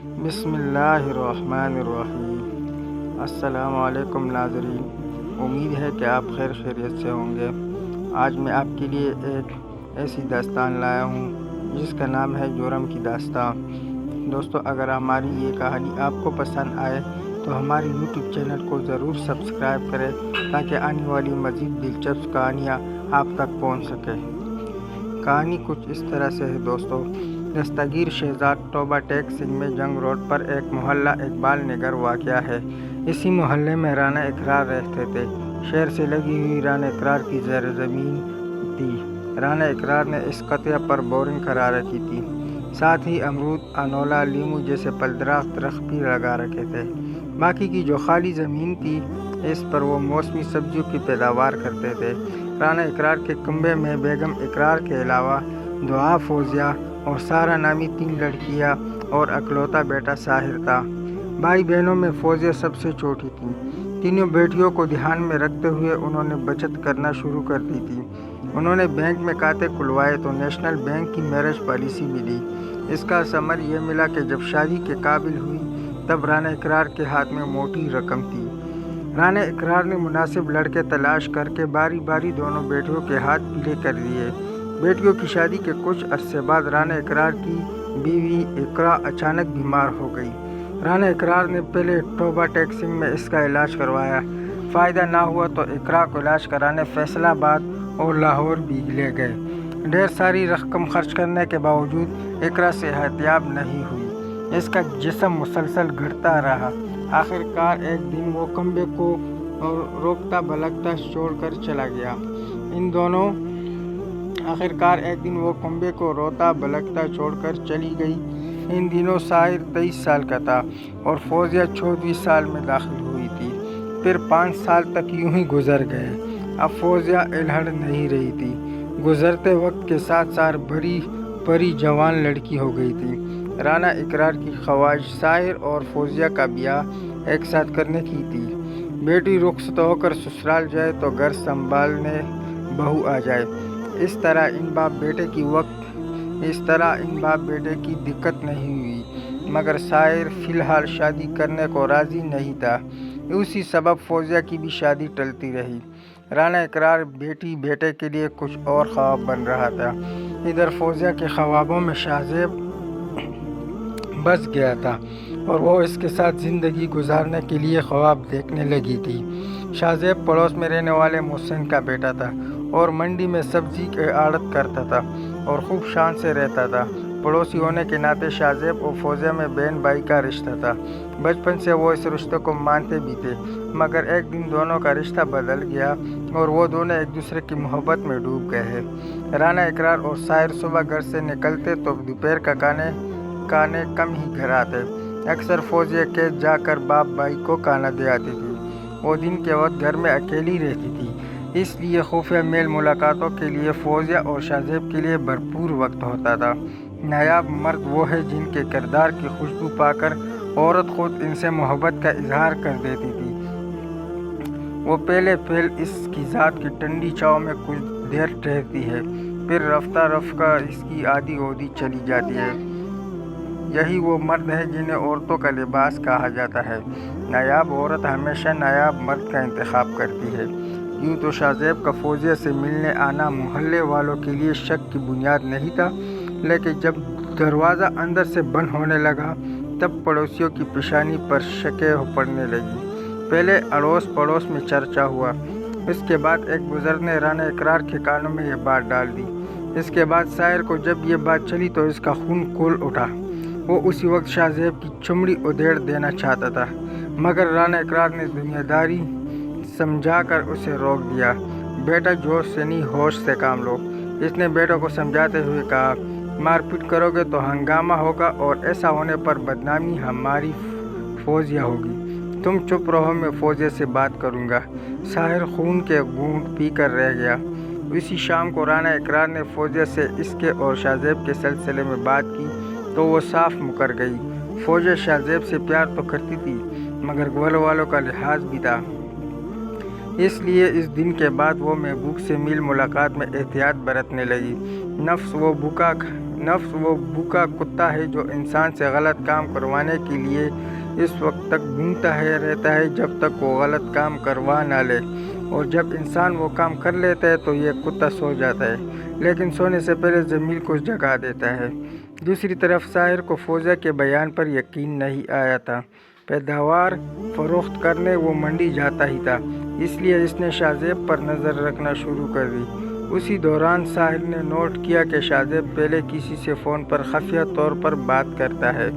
بسم اللہ الرحمن الرحیم۔ السلام علیکم ناظرین، امید ہے کہ آپ خیر خیریت سے ہوں گے۔ آج میں آپ کے لیے ایک ایسی داستان لایا ہوں جس کا نام ہے جرم کی داستان۔ دوستو، اگر ہماری یہ کہانی آپ کو پسند آئے تو ہماری یوٹیوب چینل کو ضرور سبسکرائب کریں تاکہ آنے والی مزید دلچسپ کہانیاں آپ تک پہنچ سکیں۔ کہانی کچھ اس طرح سے ہے دوستو۔ دستگیر شہزاد توبہ ٹیک سنگھ میں جنگ روڈ پر ایک محلہ اقبال نگر واقع ہے۔ اسی محلے میں رانا اقرار رہتے تھے۔ شہر سے لگی ہوئی رانا اقرار کی زیر زمین تھی۔ رانا اقرار نے اس قطعہ پر بورنگ کرا رکھی تھی، ساتھ ہی امرود، انولا، لیمو جیسے درخت بھی لگا رکھے تھے۔ باقی کی جو خالی زمین تھی اس پر وہ موسمی سبزیوں کی پیداوار کرتے تھے۔ رانا اقرار کے کنبے میں بیگم اقرار کے علاوہ دعا، فوزیہ اور سارا نامی 3 لڑکیاں اور اکلوتا بیٹا ساحر تھا۔ بھائی بہنوں میں فوزیہ سب سے چھوٹی تھی۔ تینوں بیٹیوں کو دھیان میں رکھتے ہوئے انہوں نے بچت کرنا شروع کر دی تھی۔ انہوں نے بینک میں کھاتے کھلوائے تو نیشنل بینک کی میرج پالیسی بھی لی۔ اس کا ثمر یہ ملا کہ جب شادی کے قابل ہوئی تب رانا اقرار کے ہاتھ میں موٹی رقم تھی۔ رانا اقرار نے مناسب لڑکے تلاش کر کے باری باری دونوں بیٹیوں کے ہاتھ پیلے کر دیے۔ بیٹیوں کی شادی کے کچھ عرصے بعد رانا اقرار کی بیوی اقرا اچانک بیمار ہو گئی۔ رانا اقرار نے پہلے توبہ ٹیک سنگھ میں اس کا علاج کروایا۔ فائدہ نہ ہوا تو اقرا کو علاج کرانے فیصل آباد اور لاہور بھی لے گئے۔ ڈھیر ساری رقم خرچ کرنے کے باوجود اقرا صحت یاب نہیں ہوئی۔ اس کا جسم مسلسل گھٹتا رہا۔ آخرکار ایک دن وہ کنبے کو روکتا بلکتا چھوڑ کر چلا گیا۔ روتا بلکتا چھوڑ کر چلی گئی۔ ان دنوں ساحر 23 سال کا تھا اور فوزیہ 14ویں سال میں داخل ہوئی تھی۔ پھر 5 سال تک یوں ہی گزر گئے۔ اب فوزیہ الہڑ نہیں رہی تھی۔ گزرتے وقت کے ساتھ ساتھ بڑی پری جوان لڑکی ہو گئی تھی۔ رانا اقرار کی خواہش ساحر اور فوزیہ کا بیاہ ایک ساتھ کرنے کی تھی۔ بیٹی رخصت ہو کر سسرال جائے تو گھر سنبھالنے بہو آ جائے۔ اس طرح ان باپ بیٹے کی دقت نہیں ہوئی، مگر ساحر فی الحال شادی کرنے کو راضی نہیں تھا۔ اسی سبب فوزیہ کی بھی شادی ٹلتی رہی۔ رانا اقرار بیٹی بیٹے کے لیے کچھ اور خواب بن رہا تھا۔ ادھر فوزیہ کے خوابوں میں شاہزیب بس گیا تھا اور وہ اس کے ساتھ زندگی گزارنے کے لیے خواب دیکھنے لگی تھی۔ شاہزیب پڑوس میں رہنے والے محسن کا بیٹا تھا اور منڈی میں سبزی کی آڑت کرتا تھا اور خوب شان سے رہتا تھا۔ پڑوسی ہونے کے ناطے شاہزیب اور فوزیہ میں بہن بھائی کا رشتہ تھا۔ بچپن سے وہ اس رشتے کو مانتے بھی تھے، مگر ایک دن دونوں کا رشتہ بدل گیا اور وہ دونوں ایک دوسرے کی محبت میں ڈوب گئے۔ رانا اقرار اور ساحر صبح گھر سے نکلتے تو دوپہر کا کھانے کم ہی گھر آتے۔ اکثر فوزیہ کھیت جا کر باپ بھائی کو کھانا دے آتی تھی۔ وہ دن کے وقت گھر میں اکیلی رہتی تھی، اس لیے خفیہ میل ملاقاتوں کے لیے فوزیہ اور شاہزیب کے لیے بھرپور وقت ہوتا تھا۔ نایاب مرد وہ ہے جن کے کردار کی خوشبو پا کر عورت خود ان سے محبت کا اظہار کر دیتی تھی۔ وہ پہلے اس کی ذات کی ٹھنڈی چھاؤں میں کچھ دیر ٹھہرتی ہے، پھر رفتہ اس کی آدھی اودھی چلی جاتی ہے۔ یہی وہ مرد ہے جنہیں عورتوں کا لباس کہا جاتا ہے۔ نایاب عورت ہمیشہ نایاب مرد کا انتخاب کرتی ہے۔ یوں تو شاہزیب کا فوزیہ سے ملنے آنا محلے والوں کے لیے شک کی بنیاد نہیں تھا، لیکن جب دروازہ اندر سے بند ہونے لگا تب پڑوسیوں کی پیشانی پر شکیں پڑنے لگی۔ پہلے اڑوس پڑوس میں چرچا ہوا، اس کے بعد ایک بزرگ نے رانا اقرار کے کانوں میں یہ بات ڈال دی۔ اس کے بعد ساحر کو جب یہ بات چلی تو اس کا خون کھول اٹھا۔ وہ اسی وقت شاہزیب کی چمڑی ادھیڑ دینا چاہتا تھا، مگر رانا اقرار نے دنیا داری سمجھا کر اسے روک دیا۔ بیٹا جوش سے نہیں، ہوش سے کام لو، اس نے بیٹوں کو سمجھاتے ہوئے کہا۔ مار پیٹ کرو گے تو ہنگامہ ہوگا اور ایسا ہونے پر بدنامی ہماری فوزیہ ہوگی۔ تم چپ رہو، میں فوزیہ سے بات کروں گا۔ ساحر خون کے گھونٹ پی کر رہ گیا۔ اسی شام کو رانا اقرار نے فوزیہ سے اس کے اور شاہزیب کے سلسلے میں بات کی تو وہ صاف مکر گئی۔ فوزیہ شاہزیب سے پیار تو کرتی تھی، مگر گھر والوں کا لحاظ بھی تھا، اس لیے اس دن کے بعد وہ محبوب سے میل ملاقات میں احتیاط برتنے لگی۔ نفس وہ نفس وہ بھوکا کتا ہے جو انسان سے غلط کام کروانے کے لیے اس وقت تک بھونکتا رہتا ہے جب تک وہ غلط کام کروا نہ لے، اور جب انسان وہ کام کر لیتا ہے تو یہ کتا سو جاتا ہے، لیکن سونے سے پہلے ضمیر کو جگا دیتا ہے۔ دوسری طرف ساحر کو فوزیہ کے بیان پر یقین نہیں آیا تھا۔ پیداوار فروخت کرنے وہ منڈی جاتا ہی تھا، اس لیے اس نے شاہ زیب پر نظر رکھنا شروع کر دی۔ اسی دوران ساحر نے نوٹ کیا کہ شاہ زیب پہلے کسی سے فون پر خفیہ طور پر بات کرتا ہے،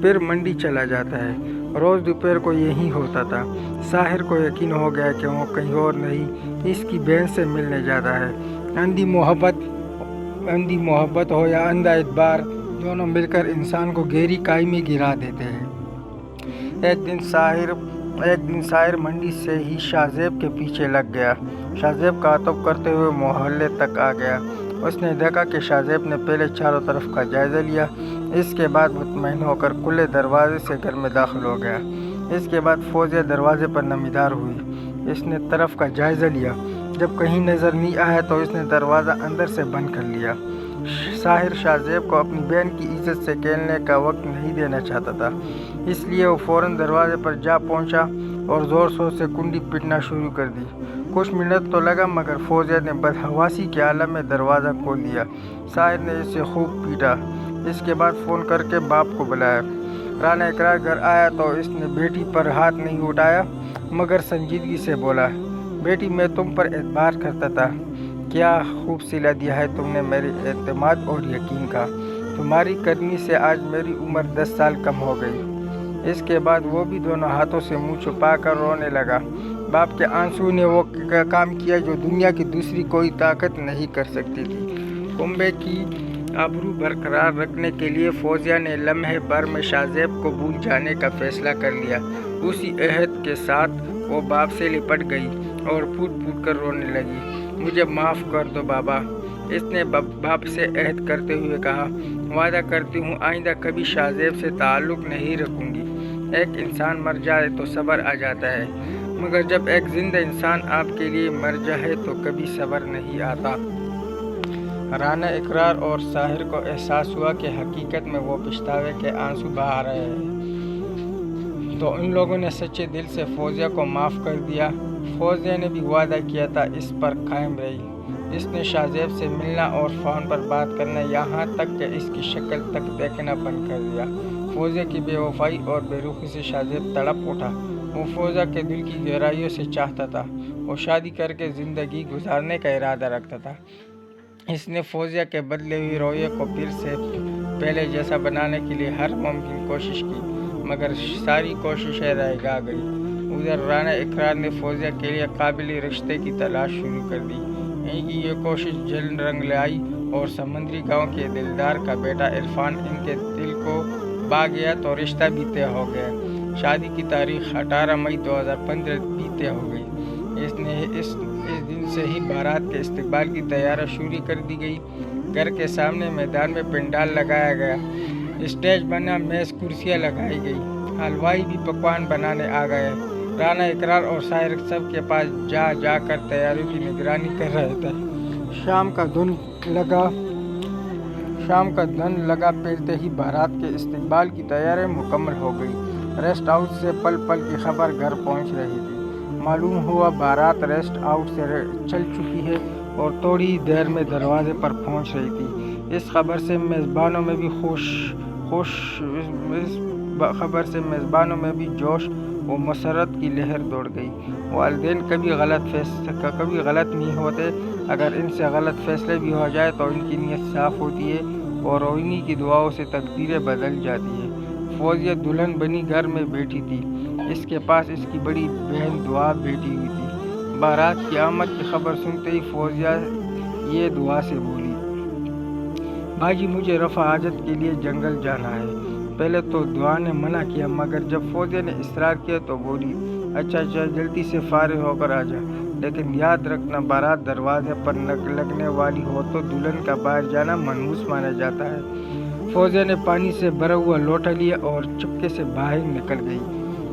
پھر منڈی چلا جاتا ہے۔ روز دوپہر کو یہی ہوتا تھا۔ ساحر کو یقین ہو گیا کہ وہ کہیں اور نہیں اس کی بہن سے ملنے جاتا ہے۔ اندھی محبت ہو یا اندھا اعتبار، دونوں مل کر انسان کو گہری کائی میں گرا دیتے ہیں۔ ایک دن ساحر منڈی سے ہی شاہ زیب کے پیچھے لگ گیا۔ شاہ زیب کا تعاقب کرتے ہوئے محلے تک آ گیا۔ اس نے دیکھا کہ شاہ زیب نے پہلے چاروں طرف کا جائزہ لیا، اس کے بعد مطمئن ہو کر کھلے دروازے سے گھر میں داخل ہو گیا۔ اس کے بعد فوزیہ دروازے پر نمودار ہوئی۔ اس نے طرف کا جائزہ لیا، جب کہیں نظر نہیں آیا تو اس نے دروازہ اندر سے بند کر لیا۔ ساحر شاہ زیب کو اپنی بہن کی عزت سے کھیلنے کا وقت نہیں دینا چاہتا تھا، اس لیے وہ فوراً دروازے پر جا پہنچا اور زور شور سے کنڈی پیٹنا شروع کر دی۔ کچھ منٹ تو لگا مگر فوزیہ نے بدحواسی کے عالم میں دروازہ کھول دیا۔ ساحر نے اسے خوب پیٹا۔ اس کے بعد فون کر کے باپ کو بلایا۔ رانا اقرار گھر آیا تو اس نے بیٹی پر ہاتھ نہیں اٹھایا مگر سنجیدگی سے بولا، بیٹی میں تم پر اعتبار کرتا تھا، کیا خوب صلہ دیا ہے تم نے میرے اعتماد اور یقین کا، تمہاری کرنی سے آج میری عمر 10 سال کم ہو گئی۔ اس کے بعد وہ بھی دونوں ہاتھوں سے منہ چھپا کر رونے لگا۔ باپ کے آنسو نے وہ کام کیا جو دنیا کی دوسری کوئی طاقت نہیں کر سکتی تھی۔ کنبے کی آبرو برقرار رکھنے کے لیے فوزیہ نے لمحے بھر میں شاہ زیب کو بھول جانے کا فیصلہ کر لیا۔ اسی عہد کے ساتھ وہ باپ سے لپٹ گئی اور پھوٹ پھوٹ کر رونے لگی۔ مجھے معاف کر دو بابا، اس نے باپ سے عہد کرتے ہوئے کہا۔ وعدہ کرتی ہوں آئندہ کبھی شاہ زیب سے تعلق نہیں رکھوں گی۔ ایک انسان مر جائے تو صبر آ جاتا ہے، مگر جب ایک زندہ انسان آپ کے لیے مر جائے تو کبھی صبر نہیں آتا۔ رانا اقرار اور ساحر کو احساس ہوا کہ حقیقت میں وہ پچھتاوے کے آنسو بہا رہے ہیں، تو ان لوگوں نے سچے دل سے فوزیہ کو معاف کر دیا۔ فوزیہ نے بھی وعدہ کیا تھا، اس پر قائم رہی۔ اس نے شاہ زیب سے ملنا اور فون پر بات کرنا، یہاں تک کہ اس کی شکل تک دیکھنا بند کر دیا۔ فوزیہ کی بے وفائی اور بے رخی سے شاہ زیب تڑپ اٹھا۔ وہ فوزیہ کے دل کی گہرائیوں سے چاہتا تھا، وہ شادی کر کے زندگی گزارنے کا ارادہ رکھتا تھا۔ اس نے فوزیہ کے بدلے ہوئے رویے کو پھر سے پہلے جیسا بنانے کے لیے ہر ممکن کوشش کی، مگر ساری کوششیں رہ گئی۔ ادھر رانا اقرار نے فوزیہ کے لیے قابل رشتے کی تلاش شروع کر دی۔ ان کی یہ کوشش جلد رنگ لائی اور سمندری گاؤں کے دلدار کا بیٹا عرفان ان کے دل کو بھا گیا تو رشتہ بھی طے ہو گیا۔ شادی کی تاریخ 18 مئی 2015 بھی طے ہو گئی۔ اس دن سے ہی بارات کے استقبال کی تیاری شروع کر دی گئی۔ گھر کے سامنے میدان میں پنڈال لگایا گیا، اسٹیج بنا، میز کرسیاں لگائی گئی، حلوائی بھی پکوان بنانے آ گئے۔ رانا اقرار اور ساحر سب کے پاس جا کر تیاریوں کی نگرانی کر رہے تھے۔ شام کا دن لگا پھیلتے ہی بارات کے استقبال کی تیاری مکمل ہو گئی۔ ریسٹ ہاؤس سے پل پل کی خبر گھر پہنچ رہی تھی۔ معلوم ہوا بارات ریسٹ ہاؤس سے چل چکی ہے اور تھوڑی دیر میں دروازے پر پہنچ رہی تھی۔ اس خبر سے میزبانوں میں بھی جوش و مسرت کی لہر دوڑ گئی۔ والدین کبھی غلط نہیں ہوتے، اگر ان سے غلط فیصلے بھی ہو جائے تو ان کی نیت صاف ہوتی ہے اور انہی کی دعاؤں سے تقدیریں بدل جاتی ہیں۔ فوزیہ دلہن بنی گھر میں بیٹھی تھی، اس کے پاس اس کی بڑی بہن دعا بیٹھی ہوئی تھی۔ بارات کی آمد کی خبر سنتے ہی فوزیہ یہ دعا سے بولی، باجی مجھے رفع حاجت کے لیے جنگل جانا ہے۔ پہلے تو دعا نے منع کیا، مگر جب فوزیہ نے اصرار کیا تو بولی، اچھا جلدی سے فارغ ہو کر آ جا، لیکن یاد رکھنا بارات دروازے پر لگنے والی ہو تو دلہن کا باہر جانا منحوس مانا جاتا ہے۔ فوزیہ نے پانی سے بھرا ہوا لوٹا لیا اور چپکے سے باہر نکل گئی۔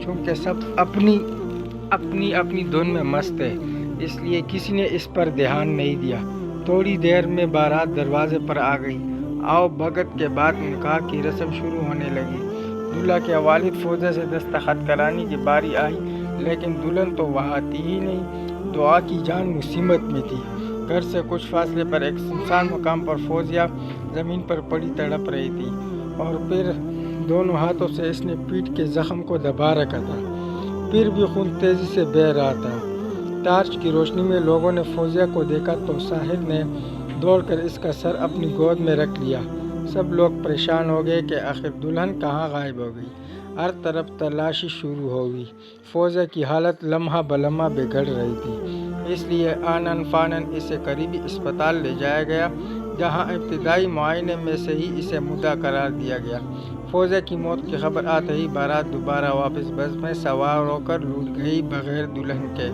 چونکہ سب اپنی دھن میں مست تھے، اس لیے کسی نے اس پر دھیان نہیں دیا۔ تھوڑی دیر میں بارات دروازے پر آ گئی آؤ بھگت کے بعد نکاح کی رسم شروع ہونے لگی۔ دلہا کے والد فوزیہ سے دستخط کرانے کی باری آئی، لیکن دلہن تو وہاں تھی ہی نہیں۔ دعا کی جان مصیبت میں تھی۔ گھر سے کچھ فاصلے پر ایک سنسان مقام پر فوزیہ زمین پر پڑی تڑپ رہی تھی، اور پھر دونوں ہاتھوں سے اس نے پیٹھ کے زخم کو دبا رکھا تھا، پھر بھی خون تیزی سے بہہ رہا تھا۔ ٹارچ کی روشنی میں لوگوں نے فوزیہ کو دیکھا تو ساحر نے دوڑ کر اس کا سر اپنی گود میں رکھ لیا۔ سب لوگ پریشان ہو گئے کہ آخر دلہن کہاں غائب ہو گئی۔ ہر طرف تلاشی شروع ہو گئی۔ فوزیہ کی حالت لمحہ بلمحہ بگڑ رہی تھی، اس لیے آنن فانن اسے قریبی اسپتال لے جایا گیا، جہاں ابتدائی معائنے میں سے ہی اسے مردہ قرار دیا گیا۔ فوزیہ کی موت کی خبر آتے ہی بارات دوبارہ واپس بس میں سوار ہو کر لوٹ گئی بغیر دلہن کے۔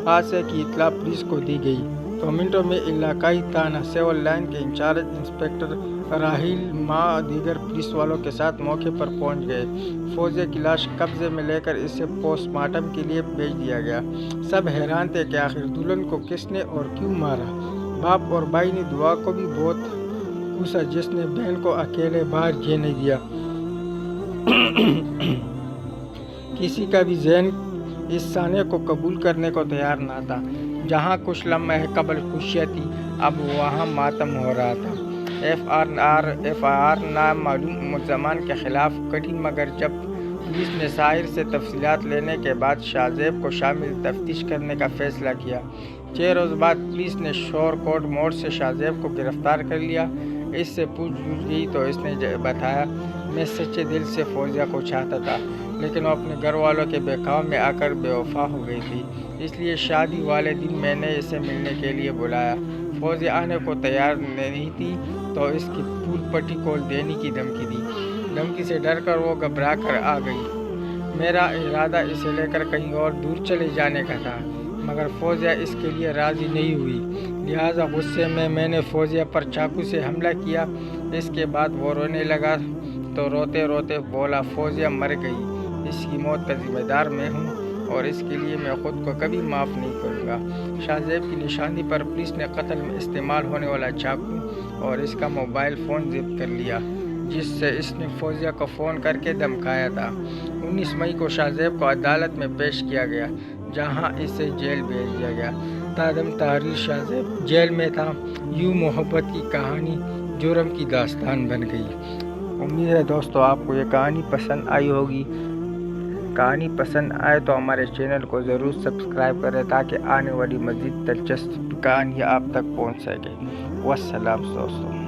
حادثے کی اطلاع پولیس کو دی گئی تو منٹوں میں علاقائی تھانہ سول لائن کے انچارج انسپکٹر راہیل ماں دیگر پولیس والوں کے ساتھ موقع پر پہنچ گئے۔ فوزیہ کی لاش قبضے میں لے کر اسے پوسٹ مارٹم کے لیے بھیج دیا گیا۔ سب حیران تھے کہ آخر دلہن کو کس نے اور کیوں مارا۔ باپ اور بھائی نے دعا کو بھی بہت کوسا، جس نے بہن کو اکیلے باہر جینے دیا۔ کسی کا بھی ذہن اس سانے کو قبول کرنے کو تیار نہ تھا۔ جہاں کچھ لمحے قبل خوشیاں تھی، اب وہاں ماتم ہو رہا تھا۔ ایف آئی آر نامعلوم ملزمان کے خلاف کٹی، مگر جب پولیس نے ساحر سے تفصیلات لینے کے بعد شاہ زیب کو شامل تفتیش کرنے کا فیصلہ کیا۔ 6 روز بعد پولیس نے شور کوٹ موڑ سے شاہ زیب کو گرفتار کر لیا۔ اس سے پوچھ گچھ کی تو اس نے بتایا، میں سچے دل سے فوزیہ کو چاہتا تھا، لیکن وہ اپنے گھر والوں کے بہکاوے میں آ کر بے وفا ہو گئی تھی، اس لیے شادی والے دن میں نے اسے ملنے کے لیے بلایا۔ فوزیہ آنے کو تیار نہیں تھی تو اس کی پھول پٹی کھول دینے کی دھمکی دی۔ دھمکی سے ڈر کر وہ گھبرا کر آ گئی۔ میرا ارادہ اسے لے کر کہیں اور دور چلے جانے کا تھا، مگر فوزیہ اس کے لیے راضی نہیں ہوئی، لہٰذا غصے میں نے فوزیہ پر چاقو سے حملہ کیا۔ اس کے بعد وہ رونے لگا تو روتے روتے بولا، فوزیہ مر گئی، اس کی موت کا ذمہ دار میں ہوں اور اس کے لیے میں خود کو کبھی معاف نہیں کروں گا۔ شاہ زیب کی نشانی پر پولیس نے قتل میں استعمال ہونے والا چاقو اور اس کا موبائل فون ضبط کر لیا، جس سے اس نے فوزیہ کو فون کر کے دھمکایا تھا۔ 19 مئی کو شاہ زیب کو عدالت میں پیش کیا گیا، جہاں اسے جیل بھیج دیا گیا۔ تادم تحریر شاہ زیب جیل میں تھا۔ یوں محبت کی کہانی جرم کی داستان بن گئی۔ امید ہے دوستو آپ کو یہ کہانی پسند آئی ہوگی۔ کہانی پسند آئے تو ہمارے چینل کو ضرور سبسکرائب کریں تاکہ آنے والی مزید دلچسپ کہانیاں آپ تک پہنچ سکیں۔ والسلام دوستو۔